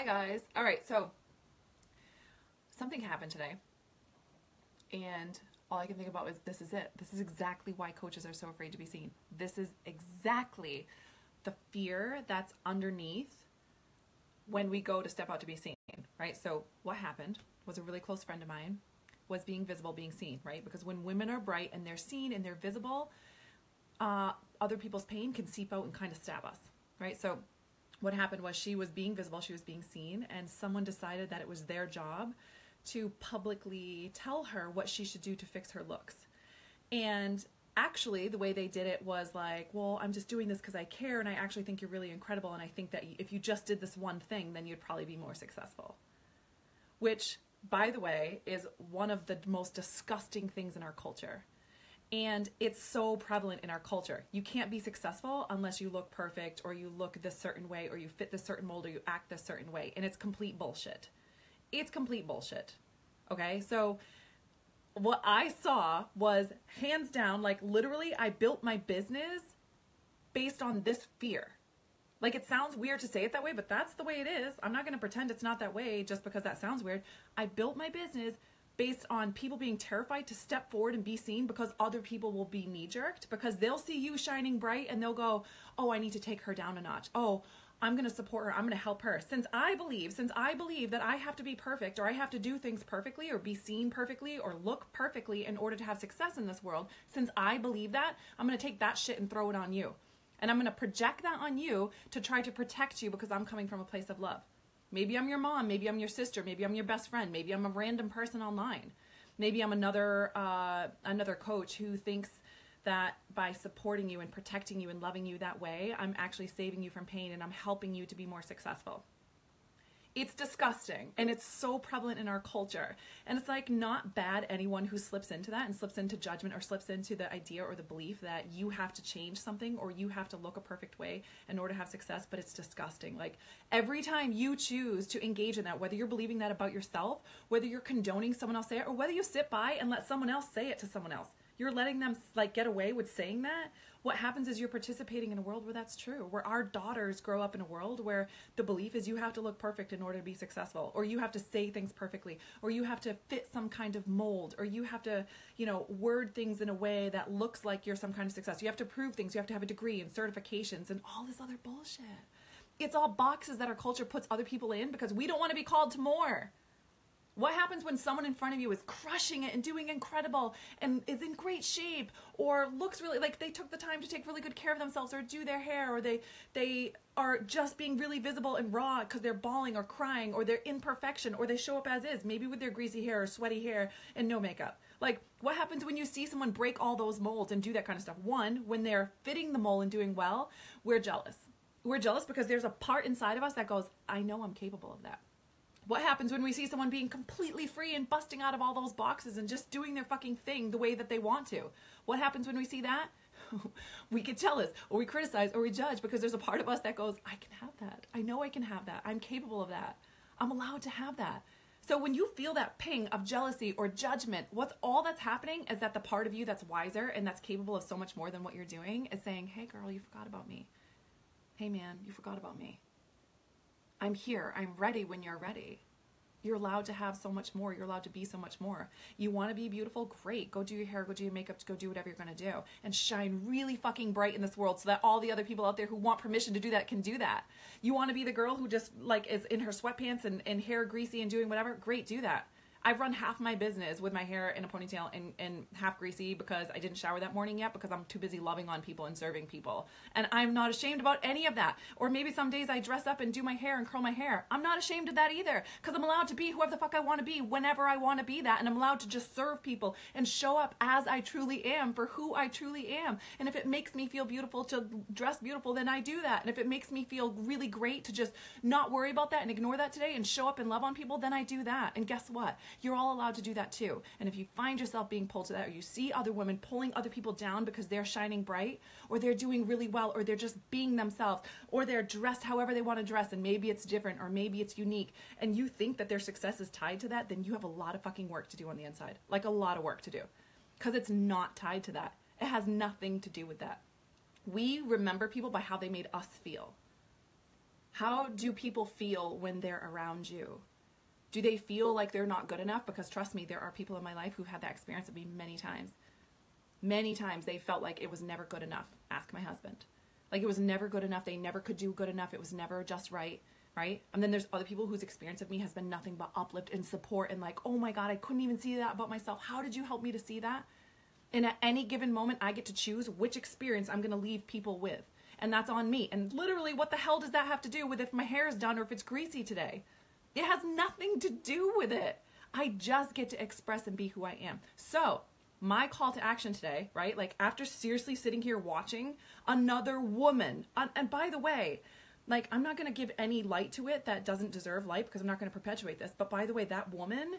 guys. All right, so something happened today, and all I can think about was this is it. This is exactly why coaches are so afraid to be seen. This is exactly the fear that's underneath when we go to step out to be seen, right? So what happened was a really close friend of mine was being visible, being seen, right? Because when women are bright and they're seen and they're visible, other people's pain can seep out and kind of stab us, right? So what happened was she was being visible, she was being seen, and someone decided that it was their job to publicly tell her what she should do to fix her looks. And actually, the way they did it was like, well, I'm just doing this because I care, and I actually think you're really incredible, and I think that if you just did this one thing, then you'd probably be more successful. Which, by the way, is one of the most disgusting things in our culture. And it's so prevalent in our culture. You can't be successful unless you look perfect, or you look this certain way, or you fit this certain mold, or you act this certain way. And it's complete bullshit. It's complete bullshit. Okay? So what I saw was hands down, like literally I built my business based on this fear. Like, it sounds weird to say it that way, but that's the way it is. I'm not going to pretend it's not that way just because that sounds weird. I built my business based on people being terrified to step forward and be seen because other people will be knee-jerked, because they'll see you shining bright and they'll go, oh, I need to take her down a notch. Oh, I'm going to support her. I'm going to help her. Since I believe that I have to be perfect, or I have to do things perfectly, or be seen perfectly, or look perfectly in order to have success in this world, since I believe that, I'm going to take that shit and throw it on you. And I'm going to project that on you to try to protect you because I'm coming from a place of love. Maybe I'm your mom, maybe I'm your sister, maybe I'm your best friend, maybe I'm a random person online. Maybe I'm another coach who thinks that by supporting you and protecting you and loving you that way, I'm actually saving you from pain and I'm helping you to be more successful. It's disgusting, and it's so prevalent in our culture. And it's like not bad anyone who slips into that and slips into judgment or slips into the idea or the belief that you have to change something or you have to look a perfect way in order to have success, but it's disgusting. Like, every time you choose to engage in that, whether you're believing that about yourself, whether you're condoning someone else say it, or whether you sit by and let someone else say it to someone else, you're letting them like get away with saying that. What happens is you're participating in a world where that's true, where our daughters grow up in a world where the belief is you have to look perfect in order to be successful, or you have to say things perfectly, or you have to fit some kind of mold, or you have to, word things in a way that looks like you're some kind of success. You have to prove things. You have to have a degree and certifications and all this other bullshit. It's all boxes that our culture puts other people in because we don't want to be called to more. What happens when someone in front of you is crushing it and doing incredible and is in great shape, or looks really like they took the time to take really good care of themselves, or do their hair, or they are just being really visible and raw because they're bawling or crying, or they're imperfection, or they show up as is, maybe with their greasy hair or sweaty hair and no makeup. Like, what happens when you see someone break all those molds and do that kind of stuff? One, when they're fitting the mold and doing well, we're jealous. We're jealous because there's a part inside of us that goes, I know I'm capable of that. What happens when we see someone being completely free and busting out of all those boxes and just doing their fucking thing the way that they want to? What happens when we see that? We get jealous, or we criticize, or we judge, because there's a part of us that goes, I can have that. I know I can have that. I'm capable of that. I'm allowed to have that. So when you feel that ping of jealousy or judgment, all that's happening is that the part of you that's wiser and that's capable of so much more than what you're doing is saying, hey girl, you forgot about me. Hey man, you forgot about me. I'm here. I'm ready when you're ready. You're allowed to have so much more. You're allowed to be so much more. You want to be beautiful? Great. Go do your hair, go do your makeup, go do whatever you're going to do. And shine really fucking bright in this world so that all the other people out there who want permission to do that can do that. You want to be the girl who just like is in her sweatpants and hair greasy and doing whatever? Great, do that. I've run half my business with my hair in a ponytail and half greasy because I didn't shower that morning yet because I'm too busy loving on people and serving people. And I'm not ashamed about any of that. Or maybe some days I dress up and do my hair and curl my hair. I'm not ashamed of that either, because I'm allowed to be whoever the fuck I want to be whenever I want to be that. And I'm allowed to just serve people and show up as I truly am for who I truly am. And if it makes me feel beautiful to dress beautiful, then I do that. And if it makes me feel really great to just not worry about that and ignore that today and show up and love on people, then I do that. And guess what? You're all allowed to do that too. And if you find yourself being pulled to that, or you see other women pulling other people down because they're shining bright, or they're doing really well, or they're just being themselves, or they're dressed however they want to dress, and maybe it's different, or maybe it's unique, and you think that their success is tied to that, then you have a lot of fucking work to do on the inside. Like, a lot of work to do. Because it's not tied to that. It has nothing to do with that. We remember people by how they made us feel. How do people feel when they're around you? Do they feel like they're not good enough? Because trust me, there are people in my life who've had that experience with me many times. Many times they felt like it was never good enough. Ask my husband. Like it was never good enough. They never could do good enough. It was never just right, right? And then there's other people whose experience of me has been nothing but uplift and support and like, oh my God, I couldn't even see that about myself. How did you help me to see that? And at any given moment, I get to choose which experience I'm going to leave people with. And that's on me. And literally, what the hell does that have to do with if my hair is done or if it's greasy today? It has nothing to do with it. I just get to express and be who I am. So my call to action today, right? Like after seriously sitting here watching another woman, and by the way, like I'm not going to give any light to it that doesn't deserve light because I'm not going to perpetuate this. But by the way, that woman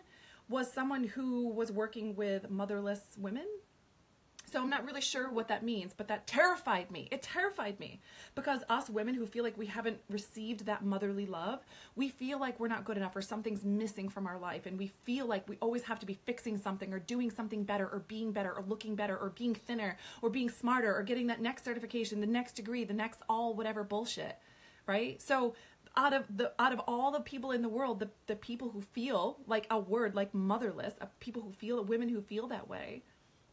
was someone who was working with motherless women. So I'm not really sure what that means, but that terrified me. It terrified me because us women who feel like we haven't received that motherly love, we feel like we're not good enough or something's missing from our life. And we feel like we always have to be fixing something or doing something better or being better or looking better or being thinner or being smarter or getting that next certification, the next degree, the next all whatever bullshit, right? So out of all the people in the world, the people who feel like a word like motherless, people who feel, women who feel that way,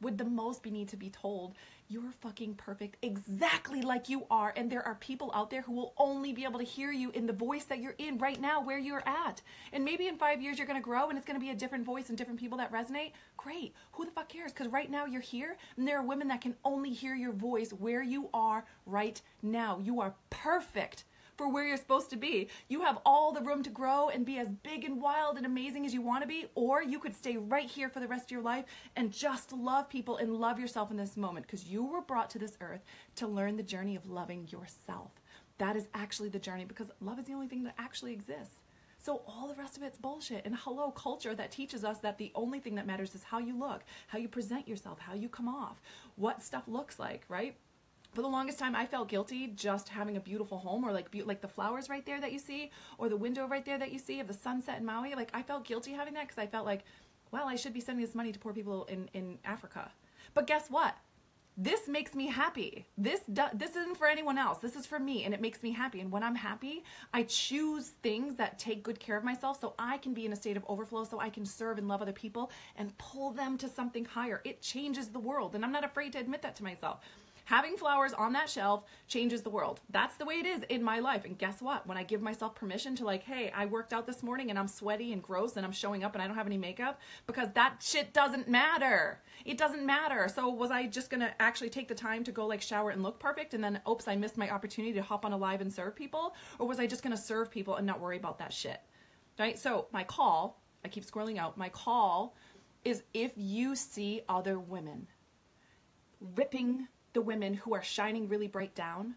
would the most need to be told, you're fucking perfect exactly like you are. And there are people out there who will only be able to hear you in the voice that you're in right now, where you're at. And maybe in 5 years you're going to grow and it's going to be a different voice and different people that resonate. Great. Who the fuck cares? Because right now you're here and there are women that can only hear your voice where you are right now. You are perfect for where you're supposed to be. You have all the room to grow and be as big and wild and amazing as you want to be, or you could stay right here for the rest of your life and just love people and love yourself in this moment because you were brought to this earth to learn the journey of loving yourself. That is actually the journey because love is the only thing that actually exists. So all the rest of it's bullshit. And hello, culture that teaches us that the only thing that matters is how you look, how you present yourself, how you come off, what stuff looks like, right? For the longest time, I felt guilty just having a beautiful home or like the flowers right there that you see or the window right there that you see of the sunset in Maui. Like I felt guilty having that because I felt like, well, I should be sending this money to poor people in Africa. But guess what? This makes me happy. This isn't for anyone else. This is for me and it makes me happy. And when I'm happy, I choose things that take good care of myself so I can be in a state of overflow so I can serve and love other people and pull them to something higher. It changes the world. And I'm not afraid to admit that to myself. Having flowers on that shelf changes the world. That's the way it is in my life. And guess what? When I give myself permission to like, hey, I worked out this morning and I'm sweaty and gross and I'm showing up and I don't have any makeup because that shit doesn't matter. It doesn't matter. So was I just going to actually take the time to go like shower and look perfect and then, oops, I missed my opportunity to hop on a live and serve people? Or was I just going to serve people and not worry about that shit? Right? So my call, I keep scrolling out, my call is if you see other women ripping the women who are shining really bright down,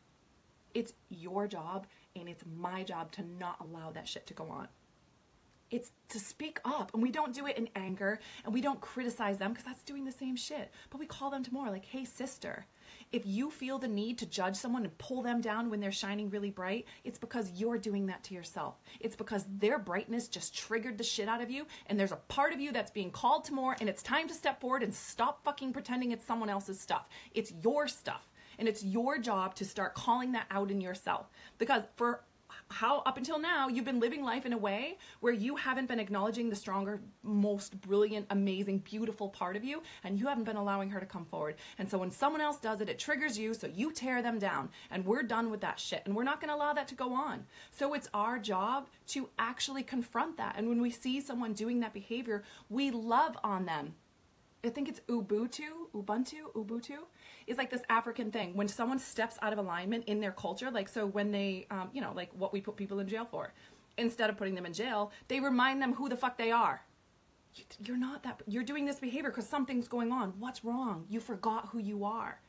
it's your job and it's my job to not allow that shit to go on. It's to speak up, and we don't do it in anger and we don't criticize them because that's doing the same shit, but we call them to more like, hey sister, if you feel the need to judge someone and pull them down when they're shining really bright, it's because you're doing that to yourself. It's because their brightness just triggered the shit out of you and there's a part of you that's being called to more and it's time to step forward and stop fucking pretending it's someone else's stuff. It's your stuff and it's your job to start calling that out in yourself because for how up until now you've been living life in a way where you haven't been acknowledging the stronger, most brilliant, amazing, beautiful part of you, and you haven't been allowing her to come forward. And so when someone else does it, it triggers you, so you tear them down, and we're done with that shit, and we're not going to allow that to go on. So it's our job to actually confront that, and when we see someone doing that behavior, we love on them. I think it's Ubuntu is like this African thing. When someone steps out of alignment in their culture, like so when they, like what we put people in jail for, instead of putting them in jail, they remind them who the fuck they are. You're not that, you're doing this behavior because something's going on. What's wrong? You forgot who you are.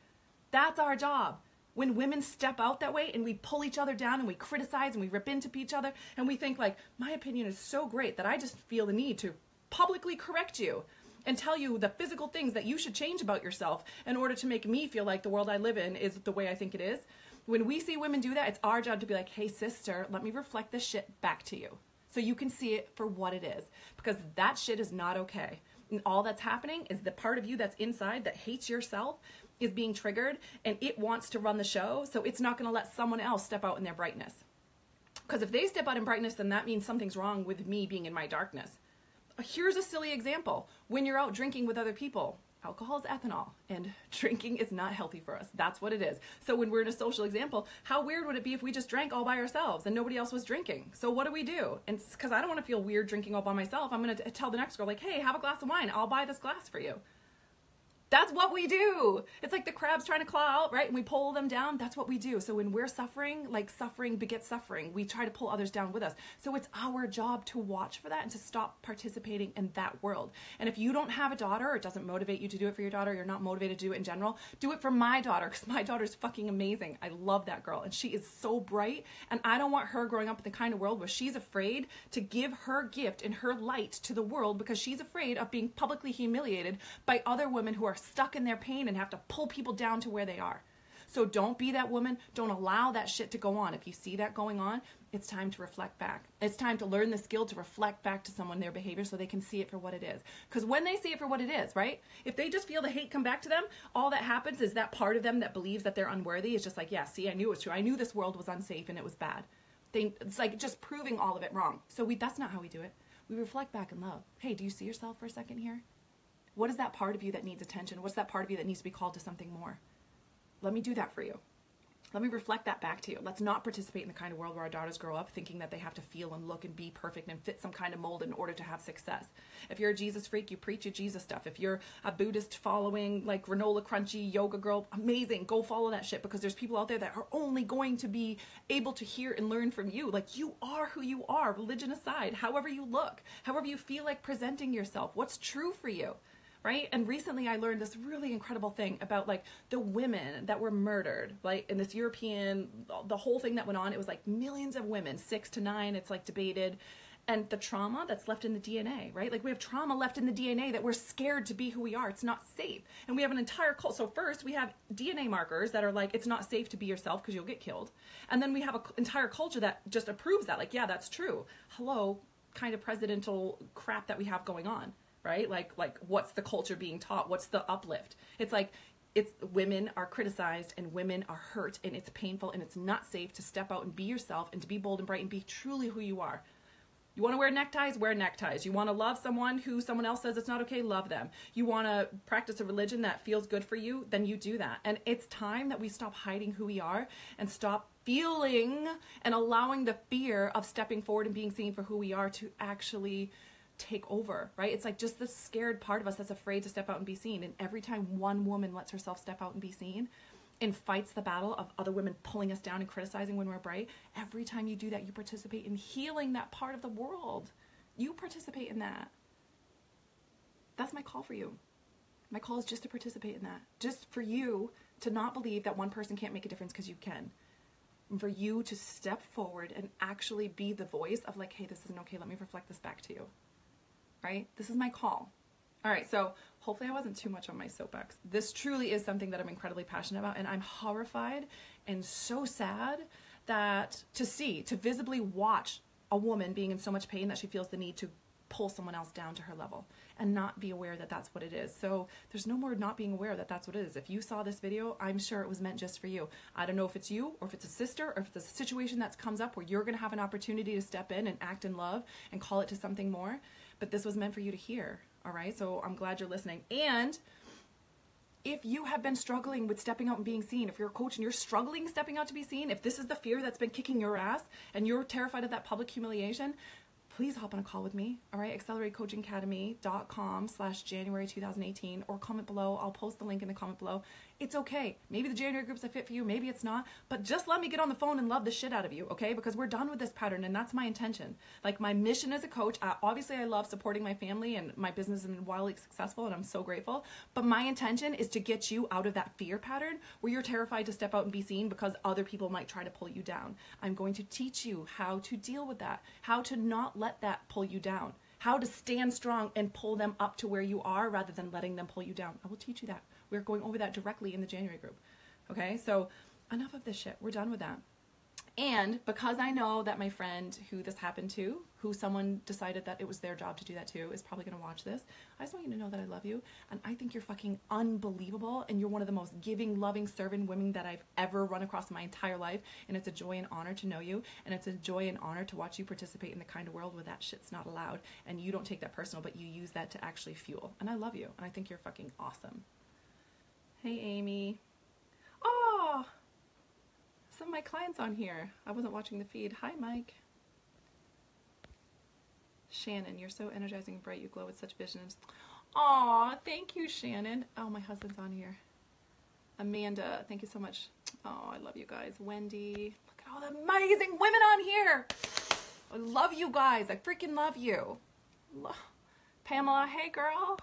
That's our job. When women step out that way and we pull each other down and we criticize and we rip into each other and we think like, my opinion is so great that I just feel the need to publicly correct you and tell you the physical things that you should change about yourself in order to make me feel like the world I live in is the way I think it is. When we see women do that, it's our job to be like, hey sister, let me reflect this shit back to you so you can see it for what it is, because that shit is not okay. And all that's happening is the part of you that's inside that hates yourself is being triggered and it wants to run the show, so it's not going to let someone else step out in their brightness. Because if they step out in brightness, then that means something's wrong with me being in my darkness. Here's a silly example. When you're out drinking with other people, alcohol is ethanol, and drinking is not healthy for us. That's what it is. So when we're in a social example, how weird would it be if we just drank all by ourselves and nobody else was drinking? So what do? And because I don't want to feel weird drinking all by myself, I'm going to tell the next girl, like, hey, have a glass of wine. I'll buy this glass for you. That's what we do. It's like the crabs trying to claw out, right? And we pull them down. That's what we do. So when we're suffering, like suffering begets suffering, we try to pull others down with us. So it's our job to watch for that and to stop participating in that world. And if you don't have a daughter, or it doesn't motivate you to do it for your daughter, you're not motivated to do it in general, do it for my daughter, because my daughter's fucking amazing. I love that girl. And she is so bright. And I don't want her growing up in the kind of world where she's afraid to give her gift and her light to the world because she's afraid of being publicly humiliated by other women who are stuck in their pain and have to pull people down to where they are. So don't be that woman. Don't allow that shit to go on. If you see that going on, it's time to reflect back. It's time to learn the skill to reflect back to someone their behavior so they can see it for what it is. Because when they see it for what it is, right? If they just feel the hate come back to them, all that happens is that part of them that believes that they're unworthy is just like, yeah, see, I knew it was true. I knew this world was unsafe and it was bad. It's like just proving all of it wrong. So that's not how we do it. We reflect back in love. Hey, do you see yourself for a second here? What is that part of you that needs attention? What's that part of you that needs to be called to something more? Let me do that for you. Let me reflect that back to you. Let's not participate in the kind of world where our daughters grow up thinking that they have to feel and look and be perfect and fit some kind of mold in order to have success. If you're a Jesus freak, you preach your Jesus stuff. If you're a Buddhist following like granola crunchy yoga girl, amazing. Go follow that shit because there's people out there that are only going to be able to hear and learn from you. Like you are who you are, religion aside, however you look, however you feel like presenting yourself, what's true for you. Right? And recently I learned this really incredible thing about like the women that were murdered, like in this European, the whole thing that went on, it was like millions of women, 6 to 9, it's like debated. And the trauma that's left in the DNA, right? Like we have trauma left in the DNA that we're scared to be who we are. It's not safe. And we have an entire cult. So first we have DNA markers that are like, it's not safe to be yourself because you'll get killed. And then we have an entire culture that just approves that. Like, yeah, that's true. Hello, kind of presidential crap that we have going on. Right? Like what's the culture being taught? What's the uplift? It's like, it's women are criticized and women are hurt and it's painful and it's not safe to step out and be yourself and to be bold and bright and be truly who you are. You want to wear neckties? Wear neckties. You want to love someone who someone else says it's not okay? Love them. You want to practice a religion that feels good for you? Then you do that. And it's time that we stop hiding who we are and stop feeling and allowing the fear of stepping forward and being seen for who we are to actually take over, right? It's like just the scared part of us that's afraid to step out and be seen. And every time one woman lets herself step out and be seen and fights the battle of other women pulling us down and criticizing when we're bright, every time you do that, you participate in healing that part of the world. You participate in that. That's my call for you. My call is just to participate in that. Just for you to not believe that one person can't make a difference because you can. And for you to step forward and actually be the voice of like, hey, this isn't okay. Let me reflect this back to you. Right? This is my call. All right, so hopefully I wasn't too much on my soapbox. This truly is something that I'm incredibly passionate about, and I'm horrified and so sad that to visibly watch a woman being in so much pain that she feels the need to pull someone else down to her level and not be aware that that's what it is. So there's no more not being aware that that's what it is. If you saw this video, I'm sure it was meant just for you. I don't know if it's you or if it's a sister or if it's a situation that comes up where you're going to have an opportunity to step in and act in love and call it to something more. But this was meant for you to hear, all right? So I'm glad you're listening. And if you have been struggling with stepping out and being seen, if you're a coach and you're struggling stepping out to be seen, if this is the fear that's been kicking your ass and you're terrified of that public humiliation, please hop on a call with me, all right? AccelerateCoachingAcademy.com/January 2018 or comment below. I'll post the link in the comment below. It's okay. Maybe the January group's a fit for you. Maybe it's not. But just let me get on the phone and love the shit out of you, okay? Because we're done with this pattern, and that's my intention. Like, my mission as a coach, obviously I love supporting my family, and my business has been wildly successful, and I'm so grateful. But my intention is to get you out of that fear pattern where you're terrified to step out and be seen because other people might try to pull you down. I'm going to teach you how to deal with that, how to not let that pull you down, how to stand strong and pull them up to where you are rather than letting them pull you down. I will teach you that. We're going over that directly in the January group. Okay, so enough of this shit. We're done with that. And because I know that my friend who this happened to, who someone decided that it was their job to do that too, is probably going to watch this, I just want you to know that I love you. And I think you're fucking unbelievable. And you're one of the most giving, loving, serving women that I've ever run across in my entire life. And it's a joy and honor to know you. And it's a joy and honor to watch you participate in the kind of world where that shit's not allowed. And you don't take that personal, but you use that to actually fuel. And I love you. And I think you're fucking awesome. Hey, Amy. Oh, some of my clients on here. I wasn't watching the feed. Hi, Mike. Shannon, you're so energizing and bright. You glow with such visions. Aw, thank you, Shannon. Oh, my husband's on here. Amanda, thank you so much. Oh, I love you guys. Wendy, look at all the amazing women on here. I love you guys. I freaking love you. Pamela, hey, girl.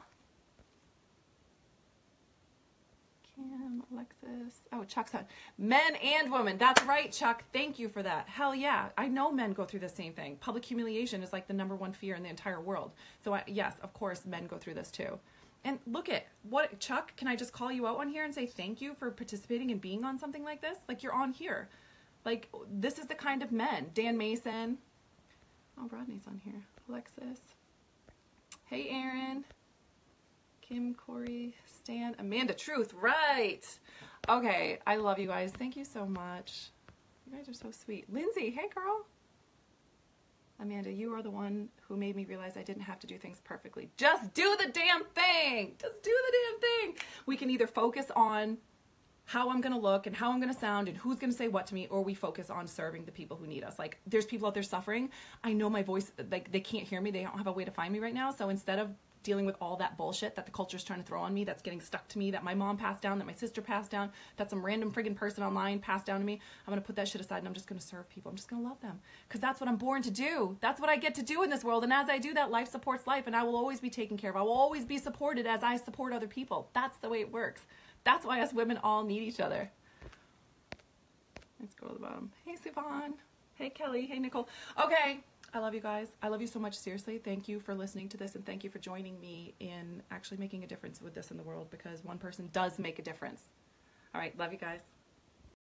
Kim, Alexis. Oh, Chuck's on. Men and women. That's right, Chuck. Thank you for that. Hell yeah. I know men go through the same thing. Public humiliation is like the #1 fear in the entire world. So yes, of course, men go through this too. And look at what, Chuck, can I just call you out on here and say thank you for participating and being on something like this? Like, you're on here. Like, this is the kind of men. Dan Mason. Oh, Rodney's on here. Alexis. Hey, Aaron. Kim, Corey, Stan, Amanda, Truth, right. Okay, I love you guys. Thank you so much. You guys are so sweet. Lindsay, hey girl. Amanda, you are the one who made me realize I didn't have to do things perfectly. Just do the damn thing. Just do the damn thing. We can either focus on how I'm going to look and how I'm going to sound and who's going to say what to me, or we focus on serving the people who need us. Like, there's people out there suffering. I know my voice, like, they can't hear me. They don't have a way to find me right now. So instead of dealing with all that bullshit that the culture's trying to throw on me, that's getting stuck to me, that my mom passed down, that my sister passed down, that some random friggin' person online passed down to me, I'm going to put that shit aside and I'm just going to serve people. I'm just going to love them. Because that's what I'm born to do. That's what I get to do in this world. And as I do that, life supports life, and I will always be taken care of. I will always be supported as I support other people. That's the way it works. That's why us women all need each other. Let's go to the bottom. Hey, Siobhan. Hey, Kelly. Hey, Nicole. Okay. I love you guys. I love you so much. Seriously. Thank you for listening to this, and thank you for joining me in actually making a difference with this in the world, because one person does make a difference. All right. Love you guys.